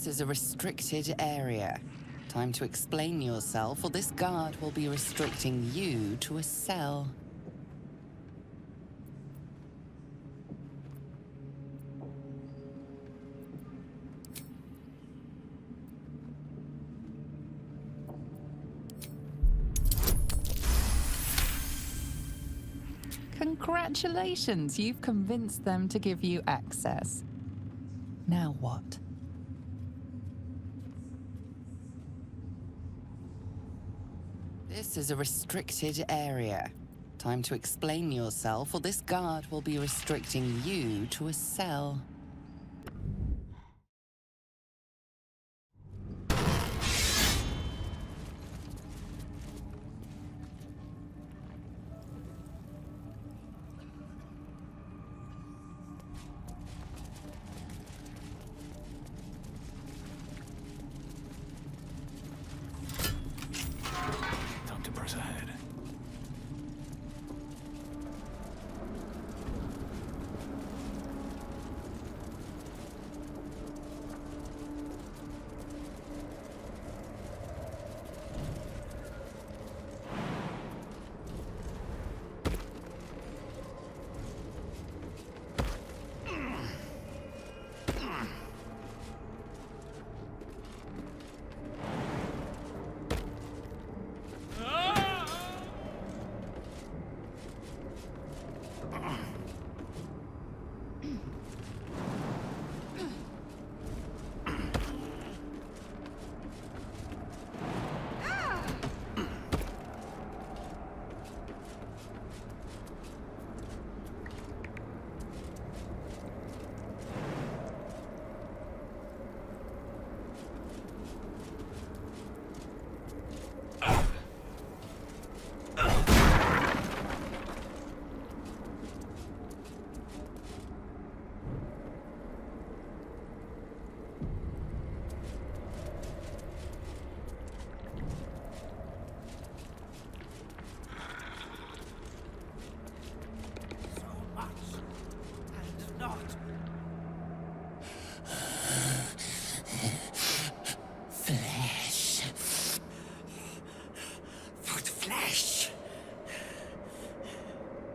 This is a restricted area. Time to explain yourself, or this guard will be restricting you to a cell. Congratulations, you've convinced them to give you access. Now what? This is a restricted area. Time to explain yourself, or this guard will be restricting you to a cell.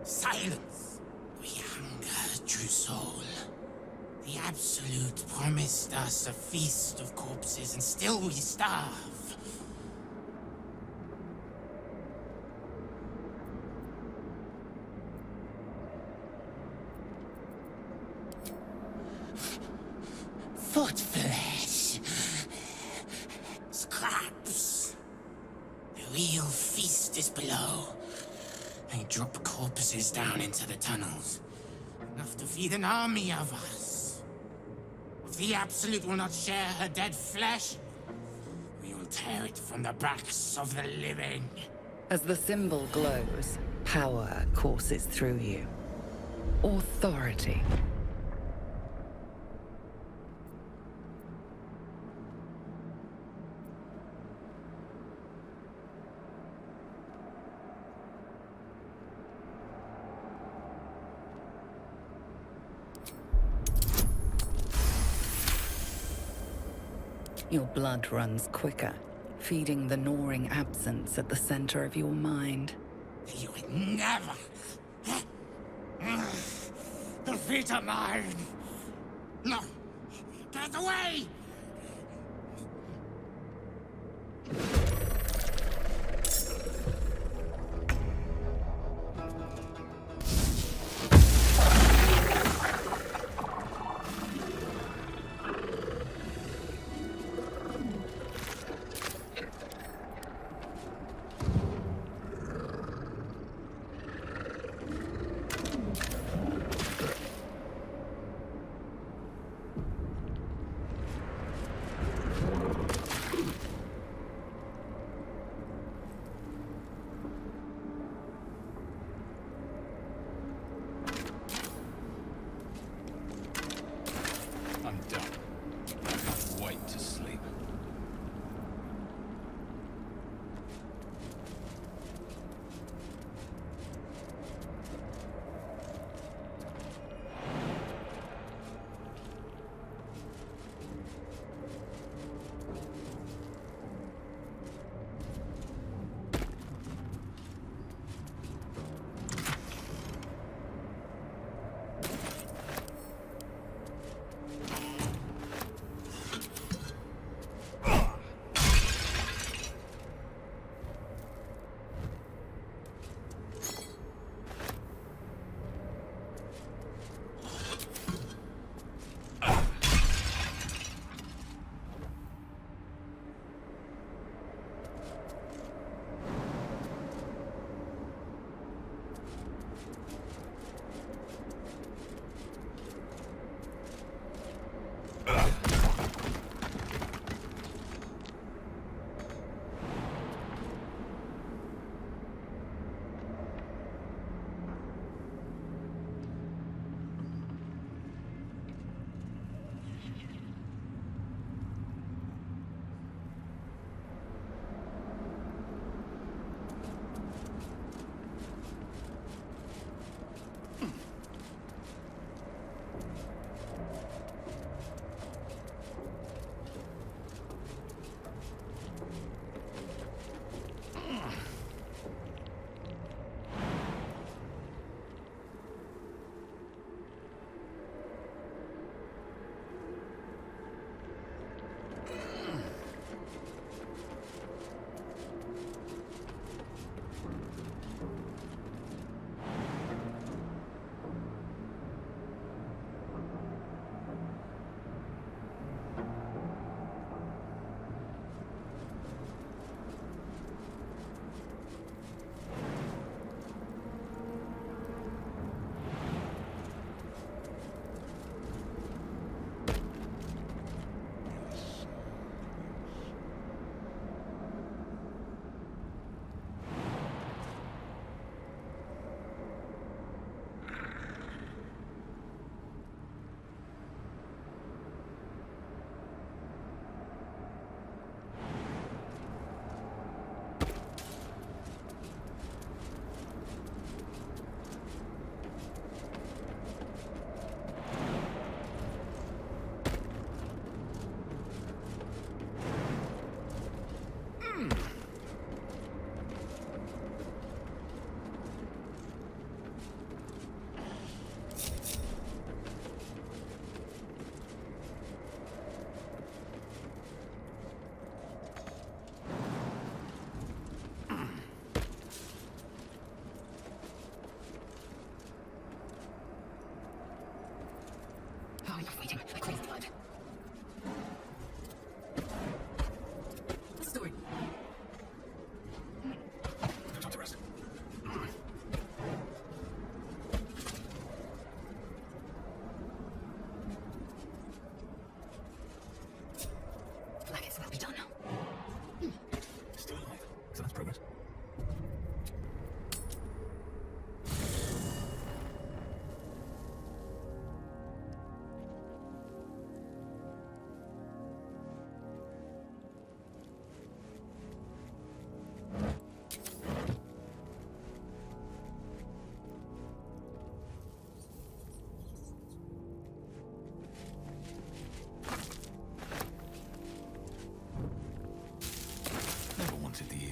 Silence! We hunger, true soul. The Absolute promised us a feast of corpses, and still we starve. Foot flesh. Scraps. The real feast is below. They drop corpses down into the tunnels. Enough to feed an army of us. If the Absolute will not share her dead flesh, we will tear it from the backs of the living. As the symbol glows, power courses through you. Authority. Your blood runs quicker, feeding the gnawing absence at the center of your mind. You would never defeat a mine. No, get away!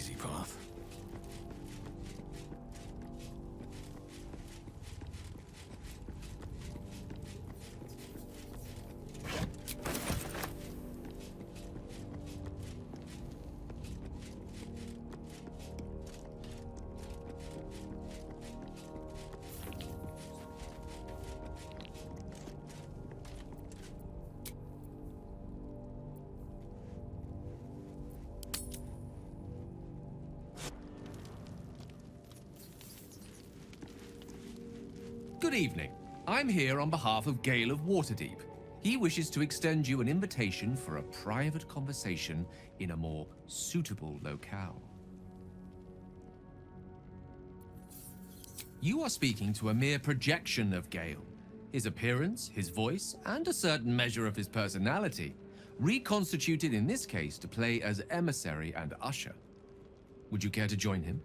easy path. Good evening. I'm here on behalf of Gale of Waterdeep. He wishes to extend you an invitation for a private conversation in a more suitable locale. You are speaking to a mere projection of Gale. His appearance, his voice, and a certain measure of his personality, reconstituted in this case to play as emissary and usher. Would you care to join him?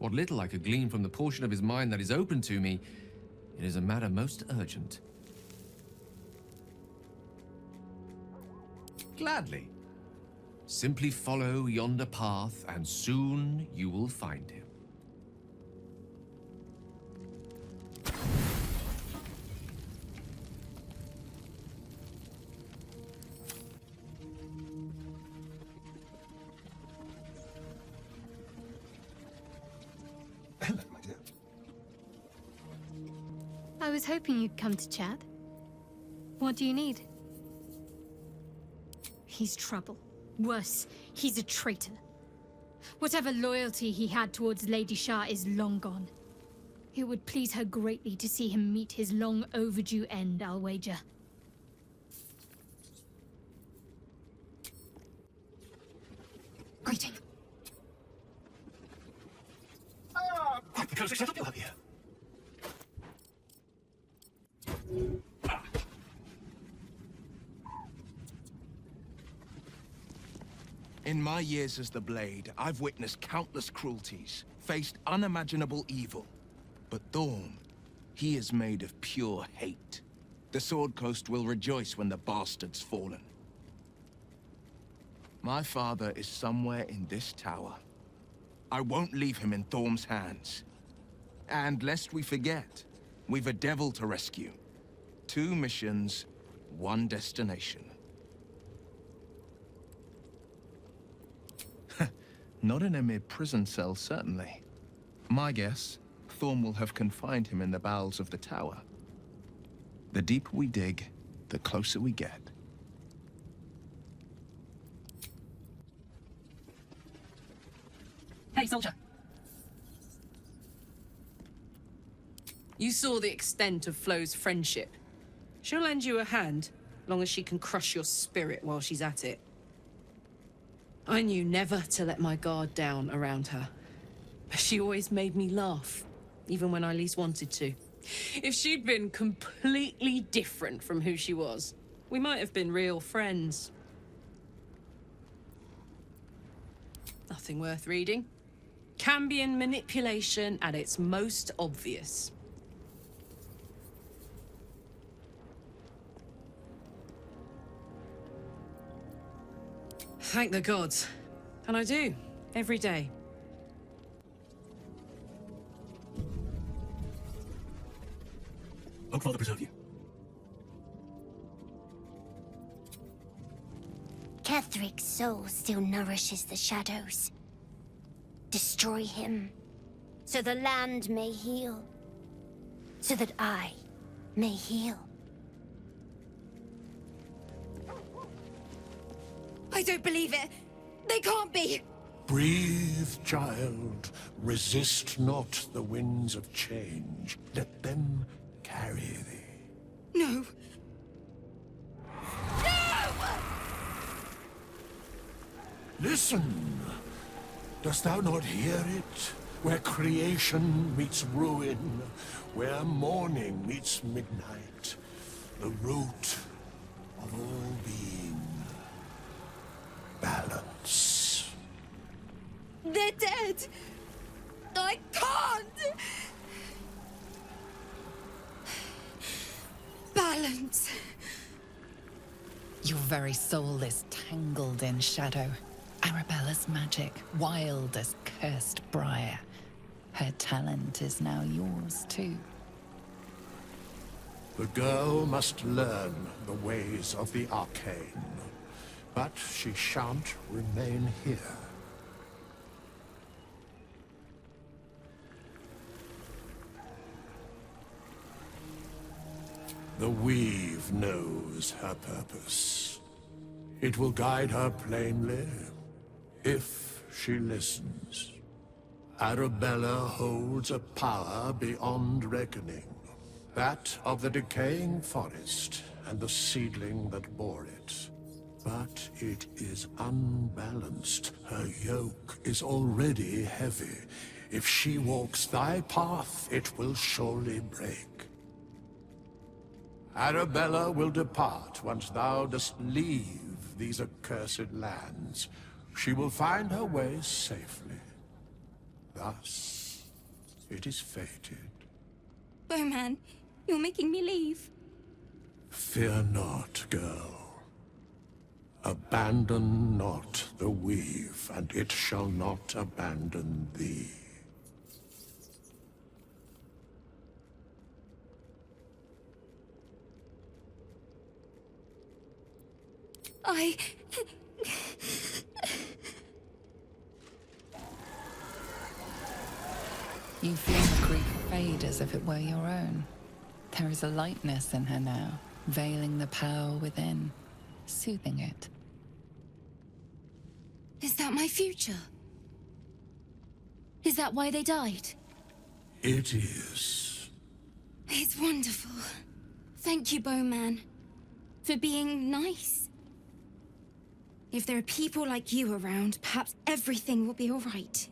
What little I could glean from the portion of his mind that is open to me, it is a matter most urgent. Gladly. Simply follow yonder path, and soon you will find him. Hello, my dear. I was hoping you'd come to chat. What do you need? He's trouble. Worse, he's a traitor. Whatever loyalty he had towards Lady Shah is long gone. It would please her greatly to see him meet his long overdue end, I'll wager. Greeting. Quite the cozy setup you have here. In my years as the Blade, I've witnessed countless cruelties, faced unimaginable evil. But Thorn, he is made of pure hate. The Sword Coast will rejoice when the bastard's fallen. My father is somewhere in this tower. I won't leave him in Thorm's hands. And lest we forget, we've a devil to rescue. 2 missions, 1 destination. Not in a mere prison cell, certainly. My guess, Thorm will have confined him in the bowels of the tower. The deeper we dig, the closer we get. Hey, soldier. You saw the extent of Flo's friendship. She'll lend you a hand, long as she can crush your spirit while she's at it. I knew never to let my guard down around her. She always made me laugh, even when I least wanted to. If she'd been completely different from who she was, we might have been real friends. Nothing worth reading. Cambion manipulation at its most obvious. Thank the gods. And I do, every day. Hope Father preserve you. Kethric's soul still nourishes the shadows. Destroy him, so the land may heal, so that I may heal. I don't believe it! They can't be! Breathe, child. Resist not the winds of change. Let them carry thee. No! Listen. Dost thou not hear it? Where creation meets ruin, where morning meets midnight, the root of all being. Balance. They're dead! I can't! Balance. Your very soul is tangled in shadow. Arabella's magic, wild as cursed briar. Her talent is now yours too. The girl must learn the ways of the arcane, but she shan't remain here. The weave knows her purpose. It will guide her plainly, if she listens. Arabella holds a power beyond reckoning. That of the decaying forest and the seedling that bore it. But it is unbalanced. Her yoke is already heavy. If she walks thy path, it will surely break. Arabella will depart once thou dost leave these accursed lands. She will find her way safely. Thus, it is fated. Bowman, you're making me leave. Fear not, girl. Abandon not the weave, and it shall not abandon thee. You feel the grief fade as if it were your own. There is a lightness in her now, veiling the power within, soothing it. Is that my future? Is that why they died? It is. It's wonderful. Thank you, Bowman, for being nice. If there are people like you around, perhaps everything will be all right.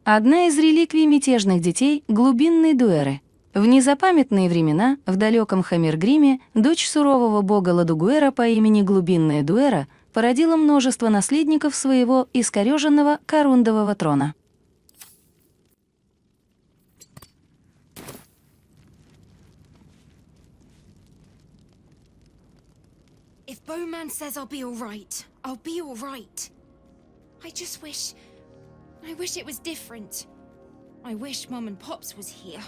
Одна из реликвий мятежных детей — глубинные дуэры. В незапамятные времена в далеком Хаммергриме дочь сурового бога Ладугуэра по имени Глубинная Дуэра породила множество наследников своего искорёженного корундового трона. If Bowman says I'll be all right, I'll be all right. I wish it was different. I wish Mum and Pops was here.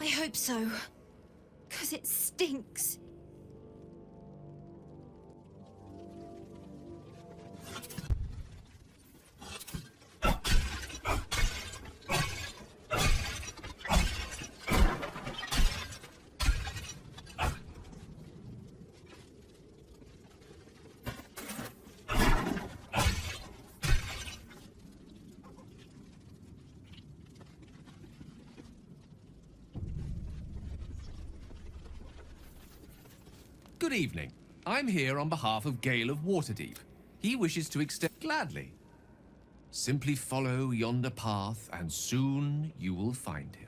I hope so. 'Cause it stinks. Good evening. I'm here on behalf of Gale of Waterdeep. He wishes to extend gladly. Simply follow yonder path, and soon you will find him.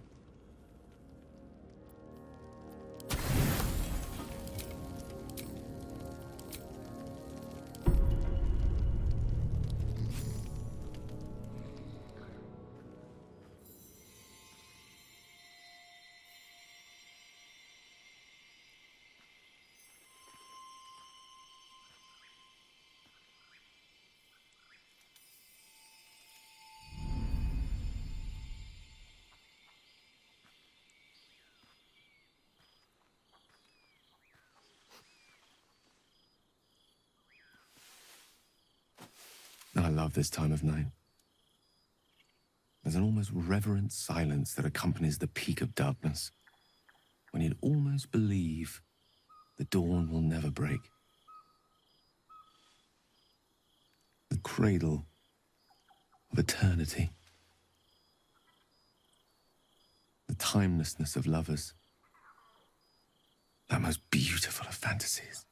I love this time of night. There's an almost reverent silence that accompanies the peak of darkness, when you'd almost believe the dawn will never break. The cradle of eternity. The timelessness of lovers. That most beautiful of fantasies.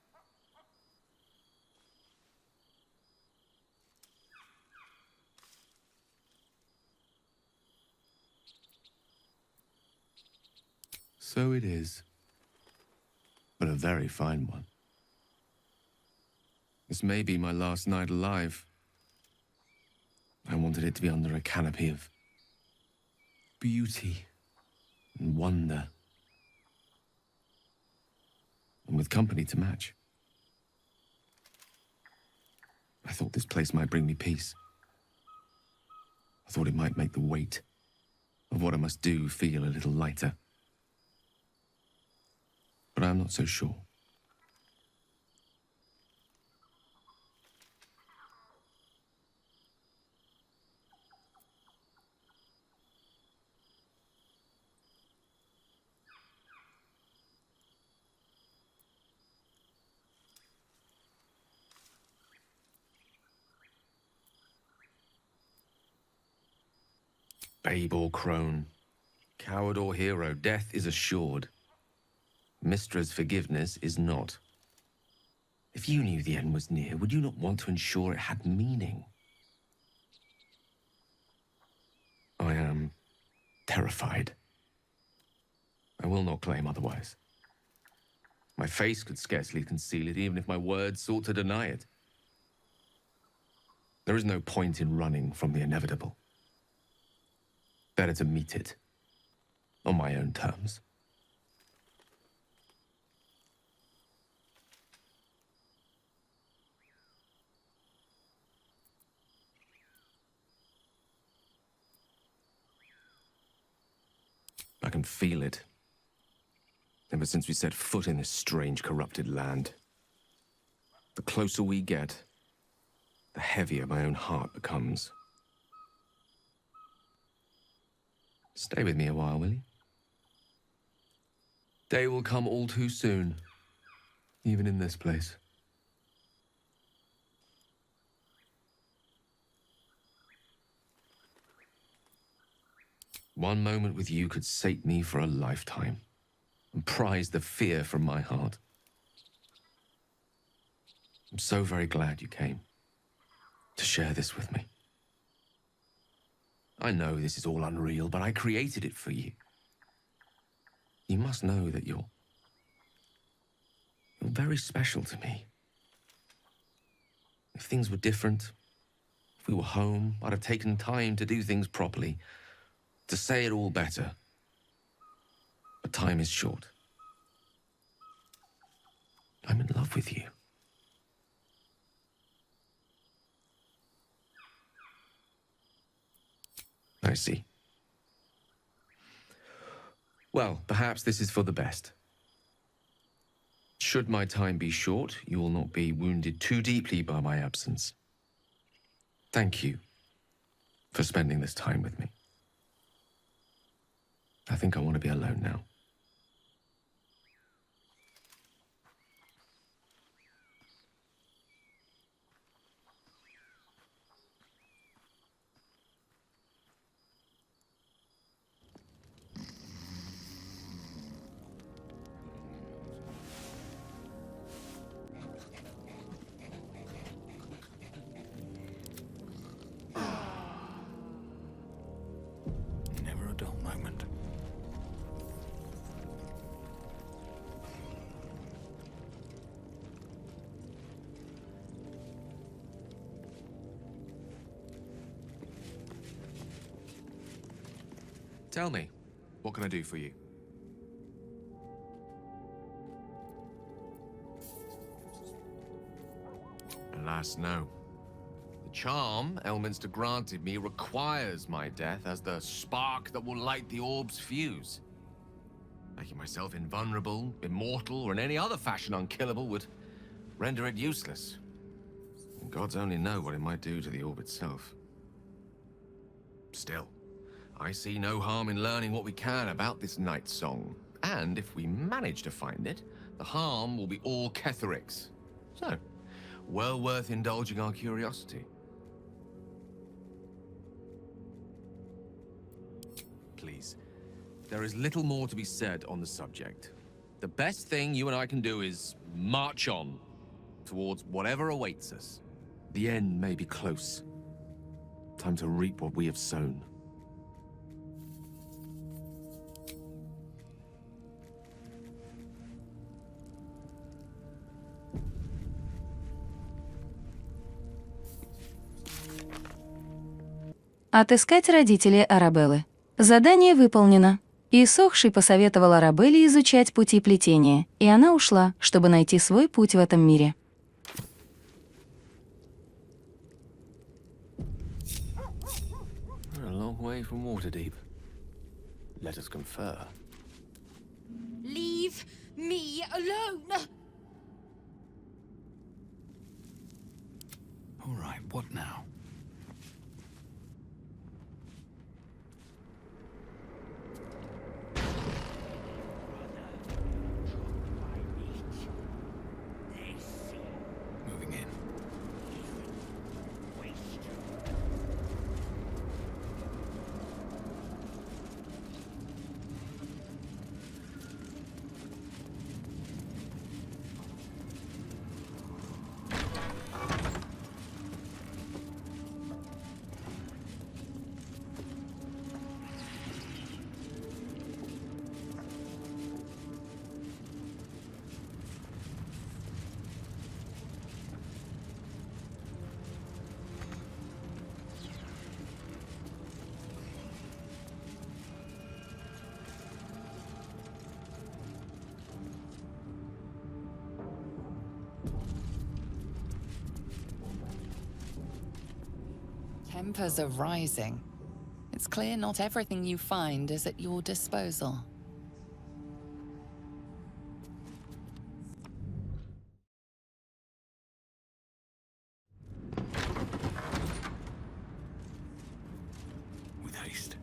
So it is but a very fine one. This may be my last night alive. I wanted it to be under a canopy of beauty and wonder, and with company to match. I thought this place might bring me peace. I thought it might make the weight of what I must do feel a little lighter. But I'm not so sure. Babe or crone, coward or hero, death is assured. Mistra's forgiveness is not. If you knew the end was near, would you not want to ensure it had meaning? I am terrified. I will not claim otherwise. My face could scarcely conceal it, even if my words sought to deny it. There is no point in running from the inevitable. Better to meet it on my own terms. I can feel it. Ever since we set foot in this strange, corrupted land. The closer we get, the heavier my own heart becomes. Stay with me a while, will you? Day will come all too soon, even in this place. One moment with you could sate me for a lifetime and prize the fear from my heart. I'm so very glad you came to share this with me. I know this is all unreal, but I created it for you. You must know that you're very special to me. If things were different, if we were home, I'd have taken time to do things properly, to say it all better. But time is short. I'm in love with you. I see. Well, perhaps this is for the best. Should my time be short, you will not be wounded too deeply by my absence. Thank you for spending this time with me. I think I want to be alone now. Never a dull moment. Tell me, what can I do for you? Alas, no. The charm Elminster granted me requires my death as the spark that will light the orb's fuse. Making myself invulnerable, immortal, or in any other fashion unkillable would render it useless. And gods only know what it might do to the orb itself. Still, I see no harm in learning what we can about this night song. And if we manage to find it, the harm will be all Ketheric's. So, well worth indulging our curiosity. Please, there is little more to be said on the subject. The best thing you and I can do is march on towards whatever awaits us. The end may be close. Time to reap what we have sown. Отыскать родителей Арабеллы. Задание выполнено. Иссохший посоветовал Арабелле изучать пути плетения, и она ушла, чтобы найти свой путь в этом мире. We're a long way from Waterdeep. Let us confer. Leave me alone! All right, what now? Moving in. Tempers are rising. It's clear not everything you find is at your disposal. With haste.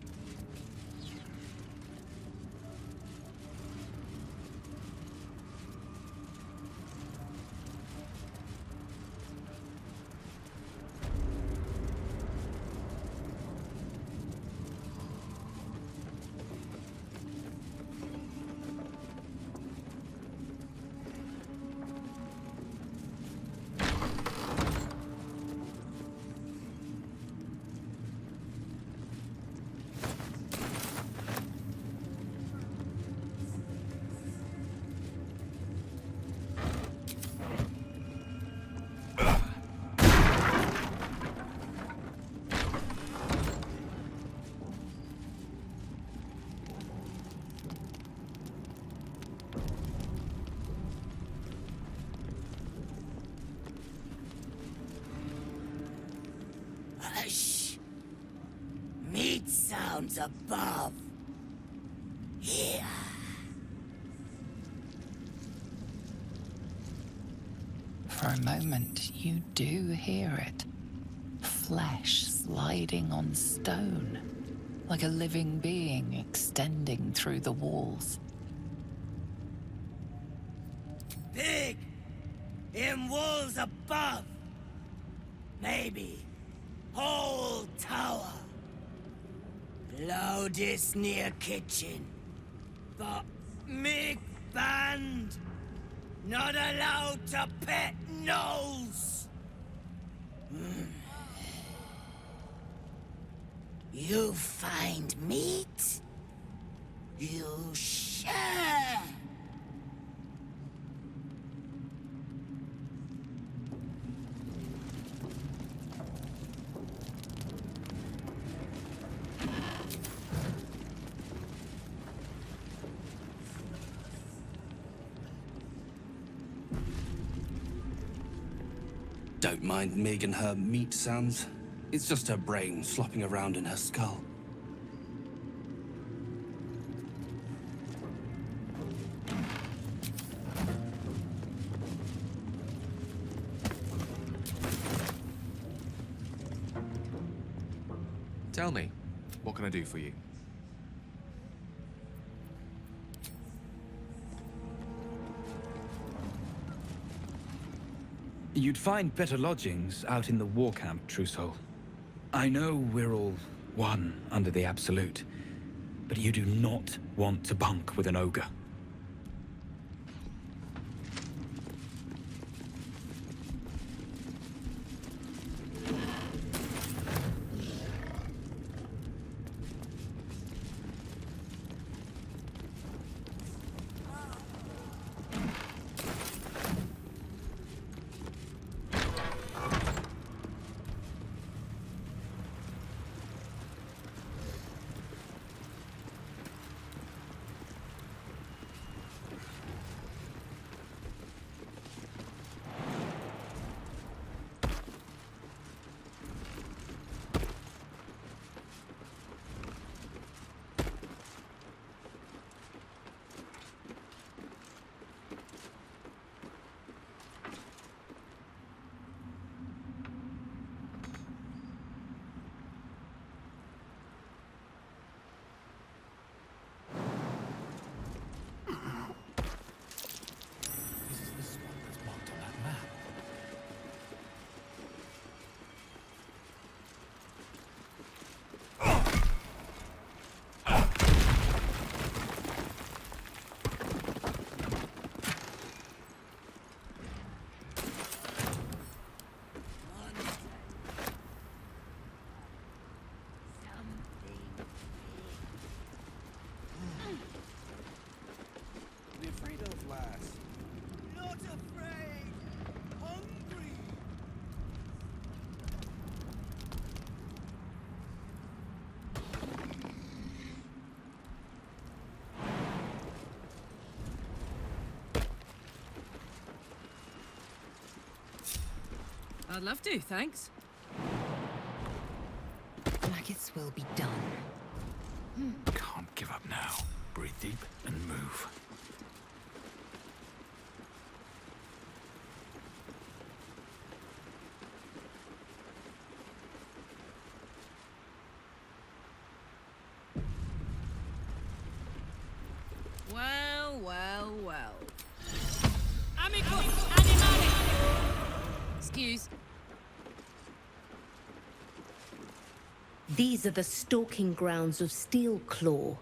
Hush! Meat sounds above. Here. For a moment, you do hear it. Flesh sliding on stone, like a living being extending through the walls. Pig! In walls above! Maybe. Whole tower. Loudest near kitchen. But Mig banned. Not allowed to pet nose. You find meat? You share. Don't mind Mig and her meat sounds. It's just her brain slopping around in her skull. Tell me, what can I do for you? You'd find better lodgings out in the war camp, True Soul. I know we're all one under the Absolute, but you do not want to bunk with an ogre. I'd love to, thanks. Maggots will be done. Can't give up now. Breathe deep and move. Well, well, well. Amicus animali! Excuse. These are the stalking grounds of Steelclaw,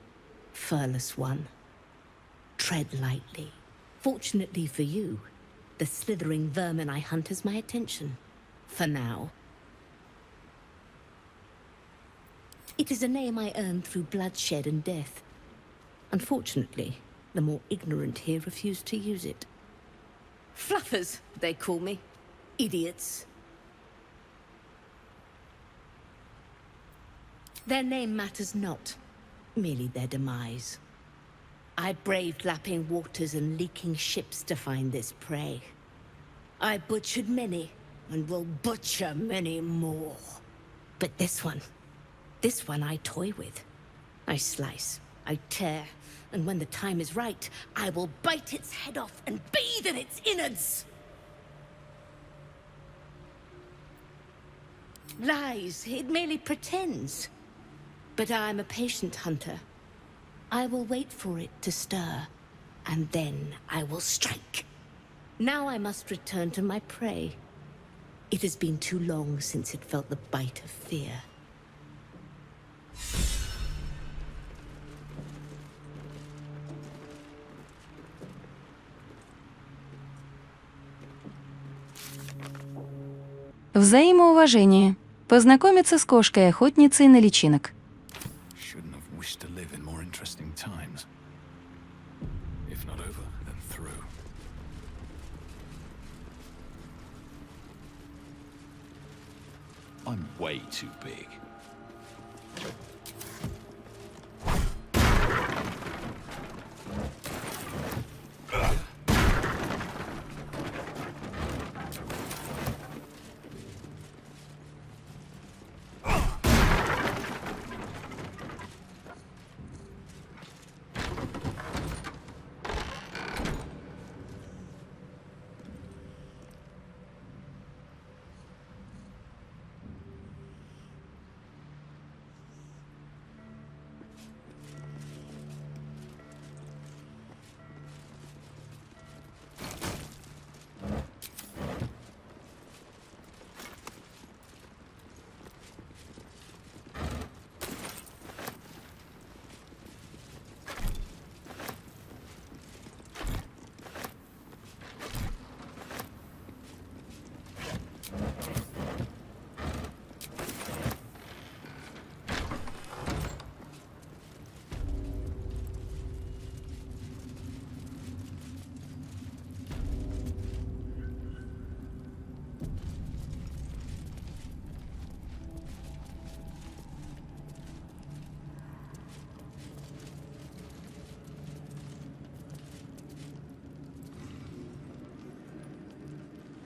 furless one. Tread lightly. Fortunately for you, the slithering vermin I hunt has my attention. For now. It is a name I earned through bloodshed and death. Unfortunately, the more ignorant here refuse to use it. Fluffers, they call me. Idiots. Their name matters not, merely their demise. I braved lapping waters and leaking ships to find this prey. I butchered many, and will butcher many more. But this one I toy with. I slice, I tear, and when the time is right, I will bite its head off and bathe in its innards! Lies, it merely pretends. But I'm a patient hunter. I will wait for it to stir, and then I will strike. Now I must return to my prey. It has been too long since it felt the bite of fear. Взаимоуважение. Познакомиться с кошкой-охотницей на личинок. Shouldn't have wished to live in more interesting times. If not over, then through. I'm way too big.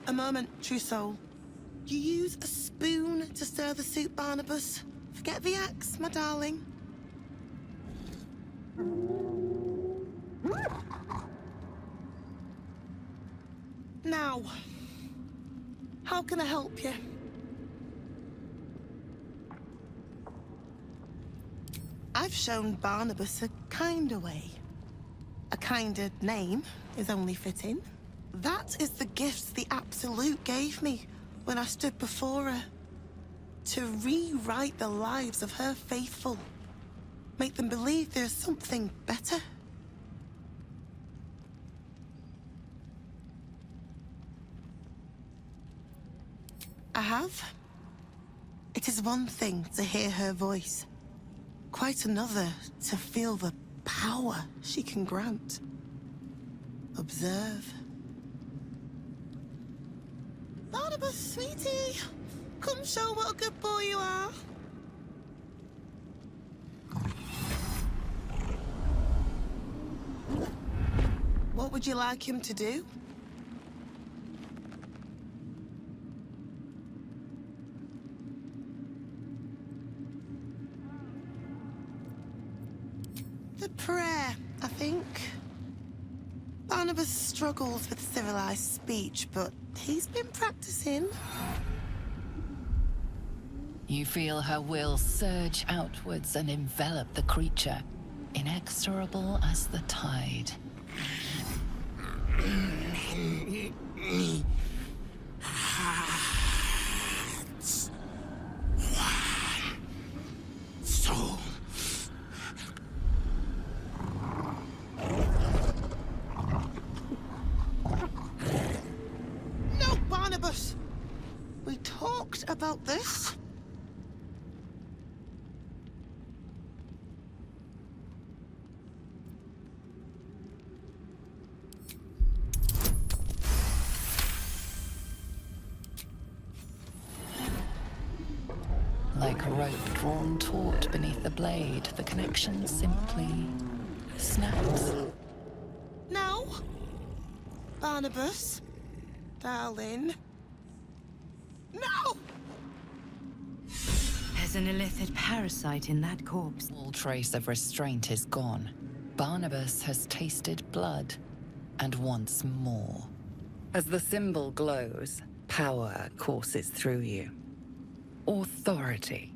A moment, true soul. You use a spoon to stir the soup, Barnabas. Forget the axe, my darling. Now, how can I help you? I've shown Barnabas a kinder way. A kinder name is only fitting. That is the gift the Absolute gave me when I stood before her. To rewrite the lives of her faithful. Make them believe there's something better. I have. It is one thing to hear her voice. Quite another to feel the power she can grant. Observe. Barnabas, sweetie, come show what a good boy you are. What would you like him to do? The prayer, I think. Barnabas struggles with civilized speech, but he's been practicing. You feel her will surge outwards and envelop the creature, inexorable as the tide. Hearts. One. Soul. No, Barnabas! We talked about this. Like rope drawn taut beneath the blade, the connection simply snaps. No! Barnabas, darling. No! There's an illithid parasite in that corpse. All trace of restraint is gone. Barnabas has tasted blood, and wants more. As the symbol glows, power courses through you. Authority.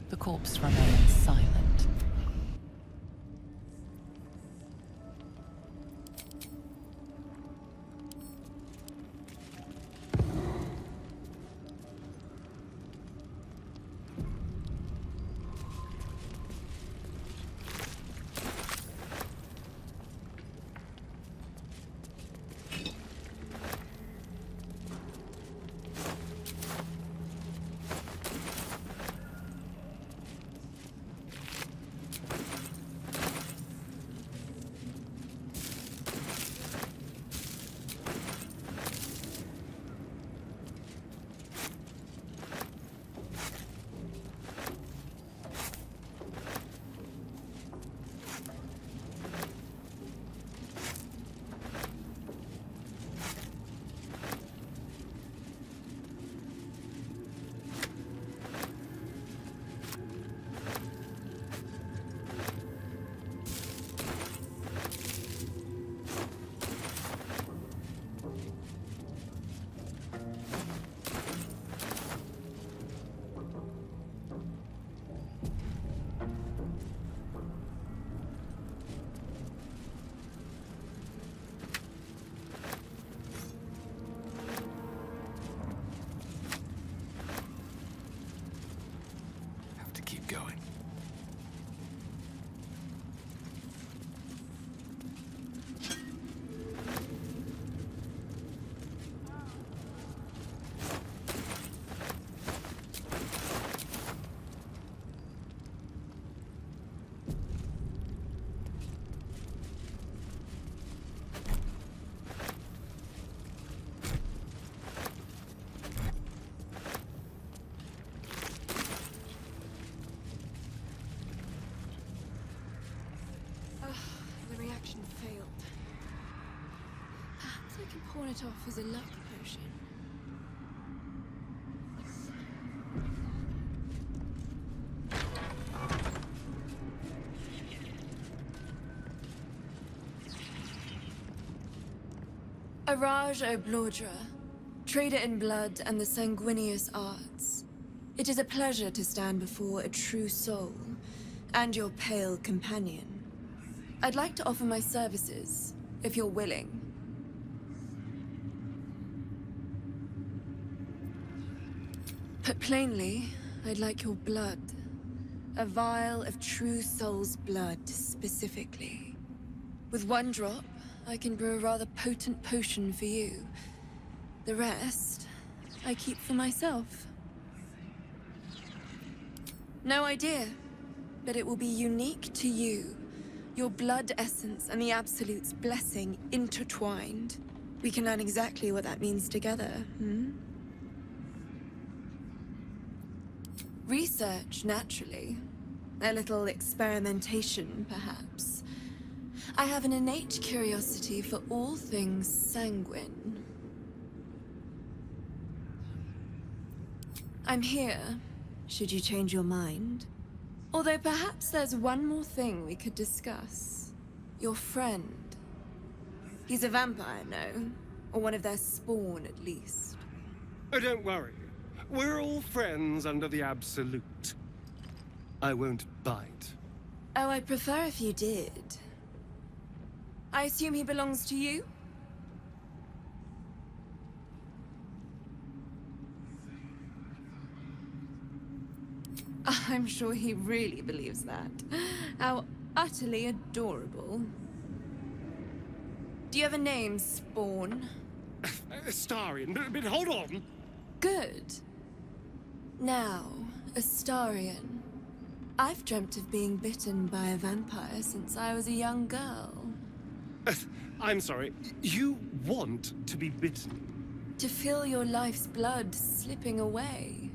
The corpse remains silent. it off as a luck potion. Araj O'Blordra, trader in blood and the sanguineous arts. It is a pleasure to stand before a true soul, and your pale companion. I'd like to offer my services, if you're willing. Put plainly, I'd like your blood. A vial of true soul's blood, specifically. With one drop, I can brew a rather potent potion for you. The rest, I keep for myself. No idea, but it will be unique to you. Your blood essence and the Absolute's blessing intertwined. We can learn exactly what that means together, Research, naturally. A little experimentation, perhaps. I have an innate curiosity for all things sanguine. I'm here, should you change your mind. Although perhaps there's one more thing we could discuss. Your friend. He's a vampire, no? Or one of their spawn, at least. Oh, don't worry. We're all friends under the Absolute. I won't bite. Oh, I'd prefer if you did. I assume he belongs to you? I'm sure he really believes that. How utterly adorable. Do you have a name, Spawn? Astarion, but hold on. Good. Now, Astarion. I've dreamt of being bitten by a vampire since I was a young girl. I'm sorry, you want to be bitten? To feel your life's blood slipping away.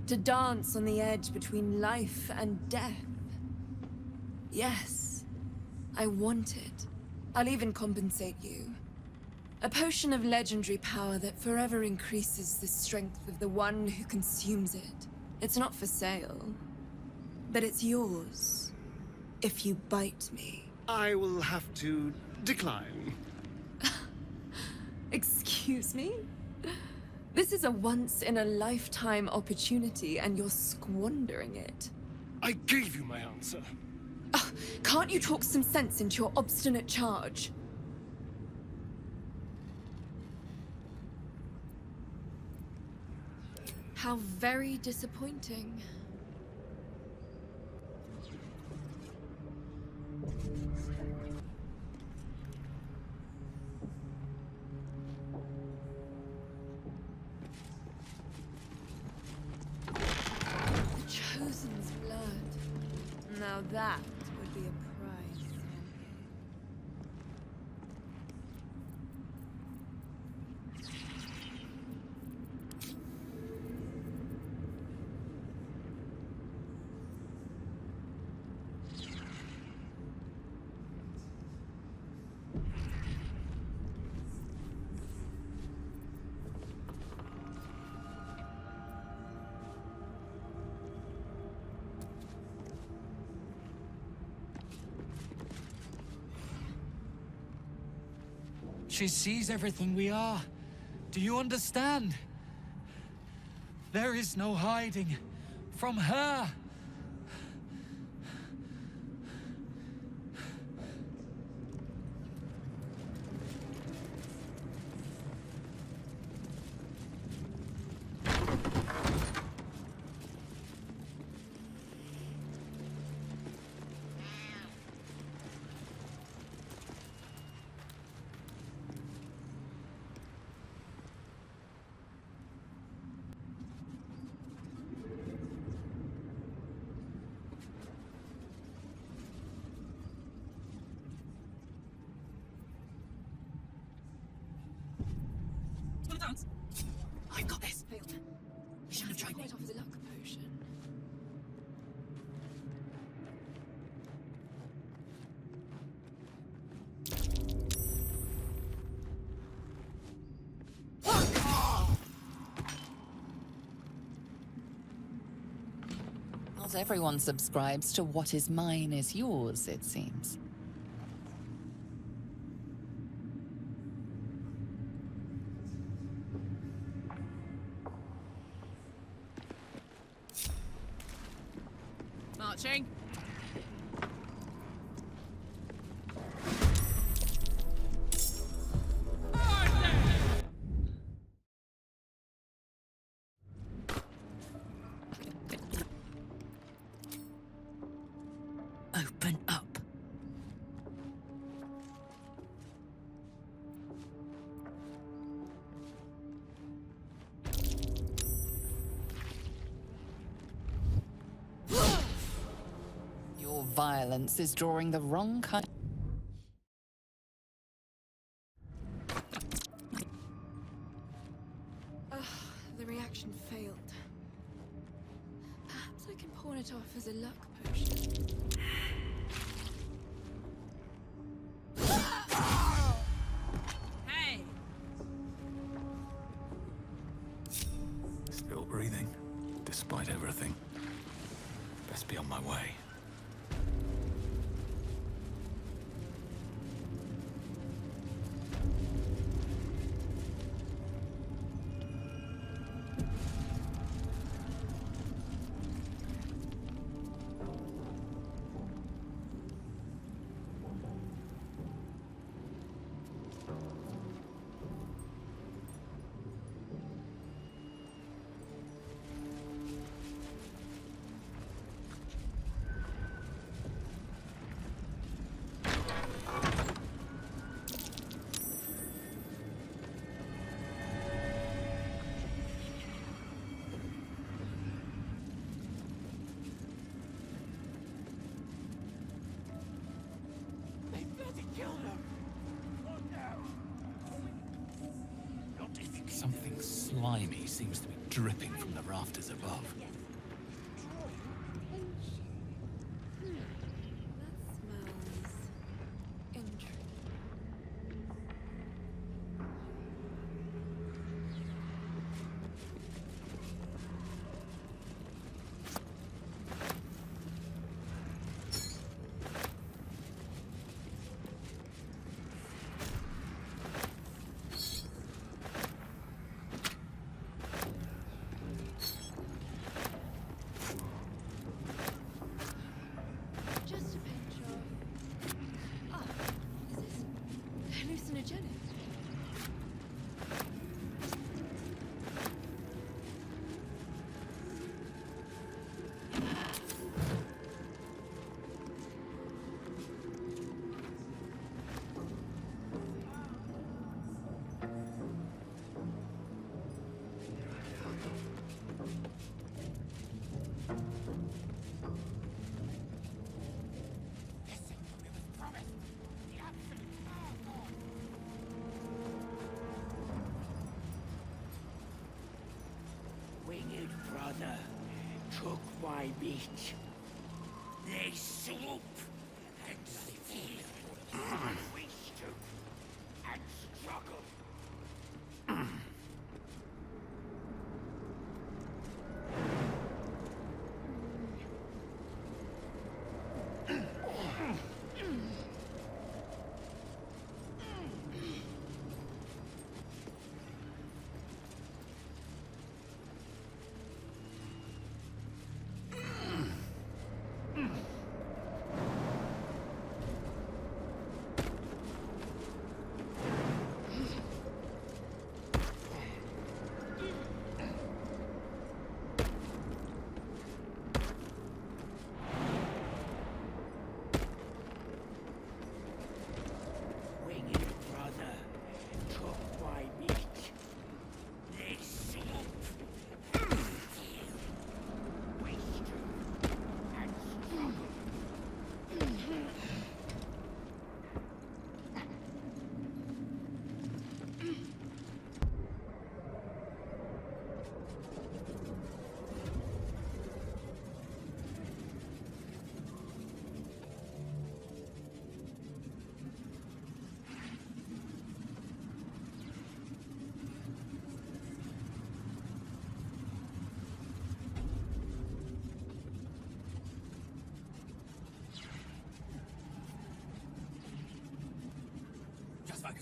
To dance on the edge between life and death. Yes, I want it. I'll even compensate you. A potion of legendary power that forever increases the strength of the one who consumes it. It's not for sale, but it's yours, if you bite me. I will have to decline. Excuse me? This is a once-in-a-lifetime opportunity, and you're squandering it. I gave you my answer. Can't you talk some sense into your obstinate charge? How very disappointing. The Chosen's blood. Now that would be a prize. She sees everything we are. Do you understand? There is no hiding from her. I've got this. Failed. You should have tried it off as a luck potion. Not everyone subscribes to what is mine is yours, it seems. Marching. Open up. Your violence is drawing the wrong kind. The reaction failed. Perhaps I can pawn it off as a luck potion. Hey! Still breathing, despite everything. Best be on my way. Something slimy seems to be dripping from the rafters above. Just a pinch of... Ah, is this hallucinogenic? Winged brother took my meat. They swoop and steal and wish to and struggle.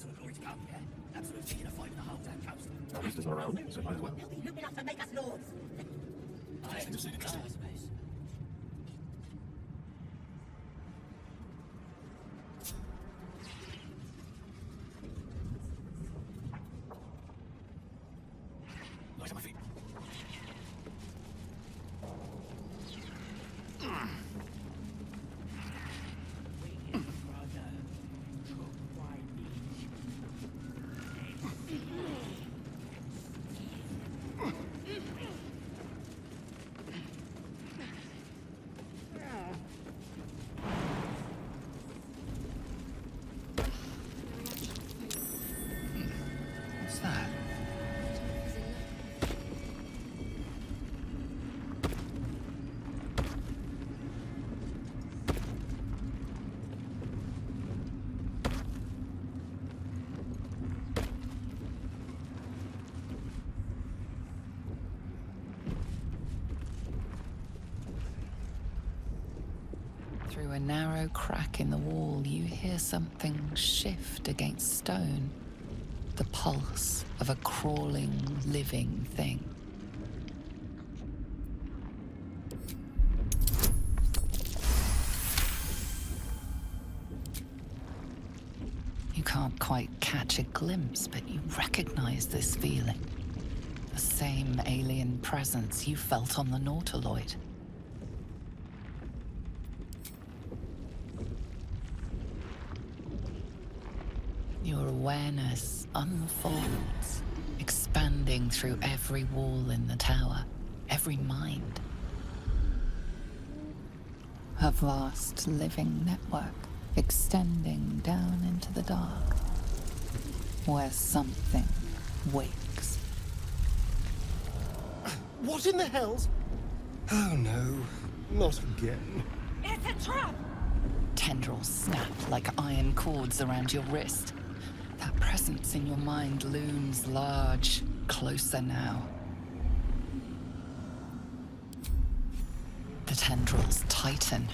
maximum glory to come, yeah? Absolute king of 5.5 down coast. There's no around, so might as well. He'll be look enough to make us lords. I suppose. Light on my feet. What's that? Through a narrow crack in the wall, you hear something shift against stone. The pulse of a crawling, living thing. You can't quite catch a glimpse, but you recognize this feeling. The same alien presence you felt on the Nautiloid. Your awareness unfolds, expanding through every wall in the tower, every mind. A vast living network extending down into the dark, where something wakes. What in the hell's... Oh no, not again. It's a trap! Tendrils snap like iron cords around your wrist. That presence in your mind looms large, closer now. The tendrils tighten,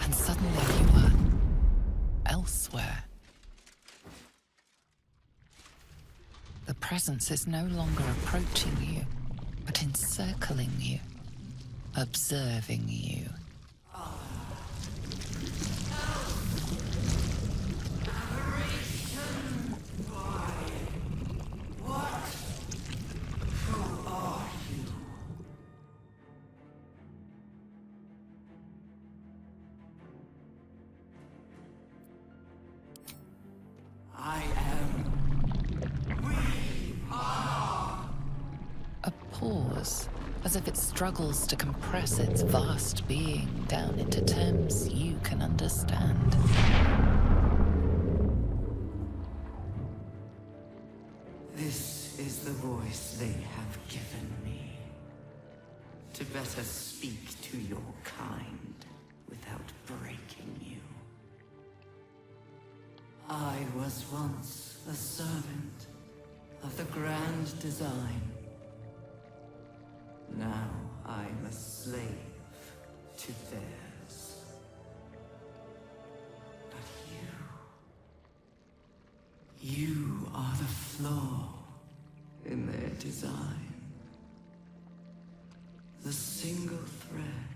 and suddenly you are elsewhere. The presence is no longer approaching you, but encircling you, observing you. I am. We are. A pause, as if it struggles to compress its vast being down into terms you can understand. This is the voice they have given me. To better speak to your kind without breaking you. I was once a servant of the grand design. Now I'm a slave to theirs. But you are the flaw in their design. The single thread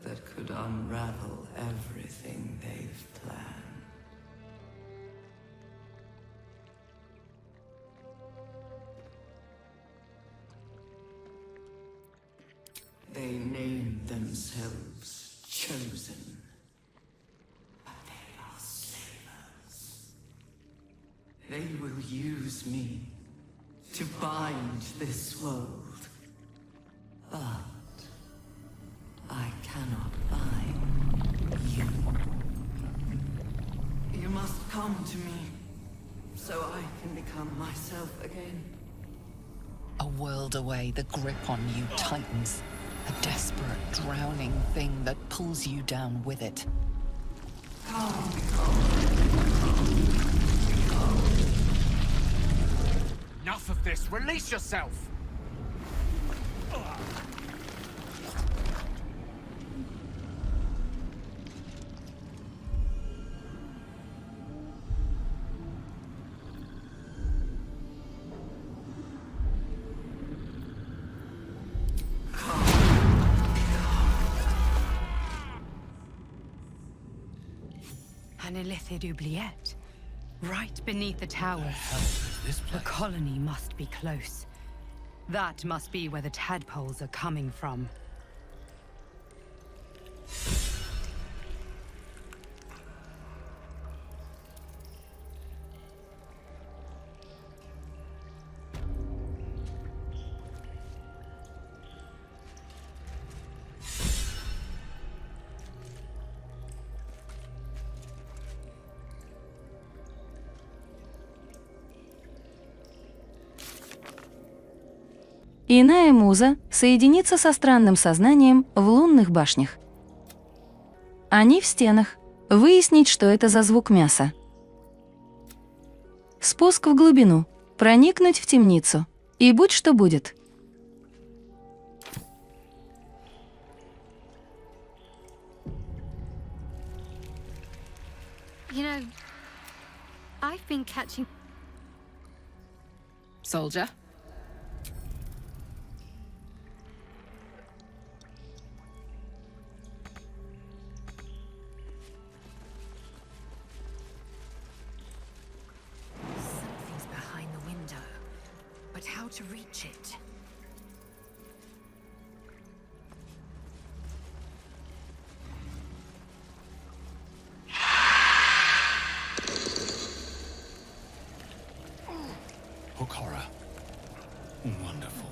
that could unravel everything they've planned. They name themselves chosen, but they are slavers. They will use me to bind this world. But I cannot bind you. You must come to me, so I can become myself again. A world away, the grip on you tightens. A desperate, drowning thing that pulls you down with it. Enough of this! Release yourself! An illithid oubliette. Right beneath the tower. This The colony must be close. That must be where the tadpoles are coming from. Иная муза соединится со странным сознанием в лунных башнях. Они в стенах. Выяснить, что это за звук мяса. Спуск в глубину. Проникнуть в темницу. И будь что будет. You know, I've been catching... Soldier? Something's behind the window, but how to reach it? Hook horror. Wonderful.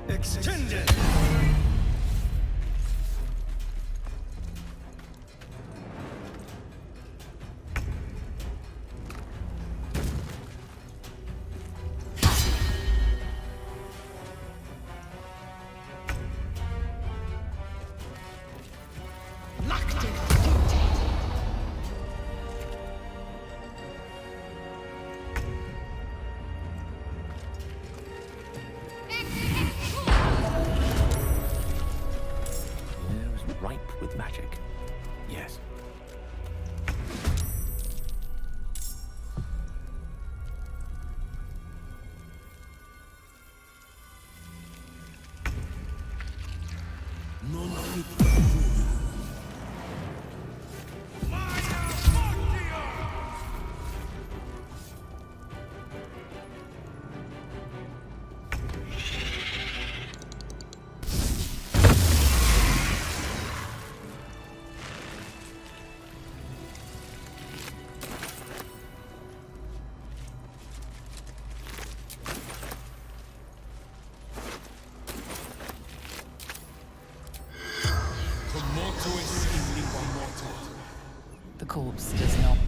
Extended! Ripe with magic. Yes. The corpse does not